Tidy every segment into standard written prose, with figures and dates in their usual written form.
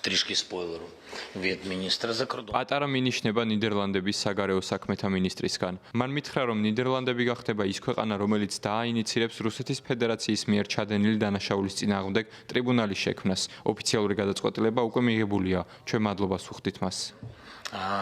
Трішки спойлеру від міністра закордонних. პატარა მინიშნება ნიდერლანდების საგარეო საქმეთა მინისტრისგან. მან მითხრა, რომ ნიდერლანდები გახდება ის ქვეყანა, რომელიც დააინიცირებს რუსეთის ფედერაციის მიერ ჩადენილი დანაშაულის წინააღმდეგ ტრიბუნალის შექმნას. ოფიციალური გადაწყვეტილება უკვე მიღებულია. ჩვენ მადლობას ვუხდით მას.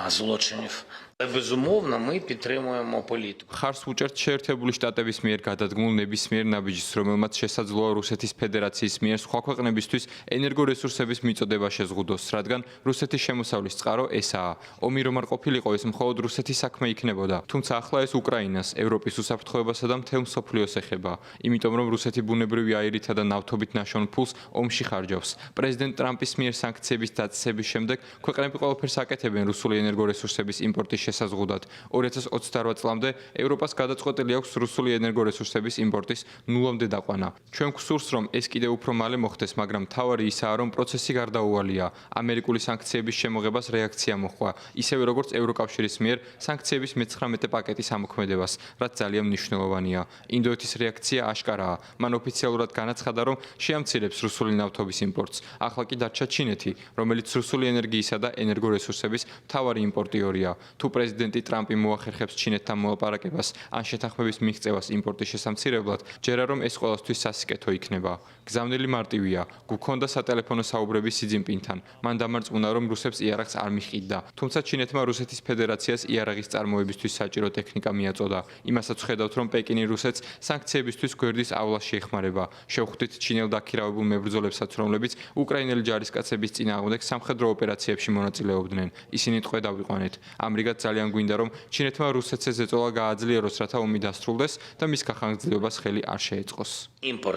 Злочинів. Безумовно, ми підтримуємо політику. ხარს უჭერთ შეერთებული შტატების მიერ გადადგმულ ნებისმიერ ნაბიჯს, რომელმაც შესაძლოა რუსეთის ფედერაციის მიერ სხვა ქვეყნებისთვის ენერგორესურსების მიწოდება შეზღუდოს, რადგან რუსეთის შემოსავლის წყარო ესაა. ომი რომ არ ყოფილიყო, ეს მხოლოდ რუსეთის საქმე იქნებოდა. თუმცა ახლა ეს უკრაინას, ევროპის უსაფრთხოებასა და მთელ მსოფლიოს ეხება. იმიტომ რომ რუსეთი ბუნებრივი აირითა და ნავთობით ნაშონ ფულს ომში ხარჯავს. პრეზიდენტ ტრამპის მიერ სანქციების დაწესების შემდეგ ქვეყნები ყველაფერს აკეთებენ რუსული ენერგორესურსების იმპორტის შესაზღუდად. 2028 წლამდე ევროპას გადაწყვეტილი აქვს რუსული ენერგორესურსების იმპორტის ნულამდე დაყვანა. ჩვენ გვსურს, რომ ეს კიდევ უფრო მალე მოხდეს, მაგრამ მთავარი ისაა, რომ პროცესი გარდაუვალია. ამერიკული სანქციების შემოღებას რეაქცია მოჰყვა, ისევე როგორც ევროკავშირის მიერ სანქციების მე-19 პაკეტის ამოქმედებას, რაც ძალიან მნიშვნელოვანია. ინდოეთის რეაქცია აშკარაა. მან ოფიციალურად განაცხადა, რომ შეამცირებს რუსული ნავთობის იმპორტს. ახლა კი დარჩა ჩინეთი, რომელიც რუსული ენერგიისა და ენერგორესურსების მთავარი იმპორტიორია. თუ პრეზიდენტი ტრამპი მოახერხებს ჩინეთთან მოლაპარაკებას ან შეთანხმების მიღწევას იმპორტის შესამცირებლად, ჯერა რომ ეს ყველასთვის სასიკეთო იქნება. გზავნილი მარტივია. გვქონდა სატელეფონო საუბრები სი ძინპინთან. მან დამარწმუნა, რომ რუსებს იარაღს არ მიჰყიდდა. თუმცა ჩინეთმა რუსეთის ფედერაციას იარაღის წარმოებისთვის საჭირო ტექნიკა მიაწოდა. იმასაც ვხედავთ, რომ პეკინი რუსეთს სანქციებისთვის გვერდის ავლას შეეხმარება. შევხვდით ჩინელ დაქირავებულ მებრძოლებსაც, რომლებიც უკრაინელი ჯარისკაცების წინააღმდეგ სამხედრო ოპერაციებში მონაწილეობდნენ. ისინი ტყვე დავიყვანეთ. ამრიგად ძალიან გვინდა, რომ ჩინეთმა რუსეთს ზეწოლა გააძლიეროს, რათა ომი დასრულდეს და მის გახანგრძლივებას ხელი არ შეეწყოს. Імпорт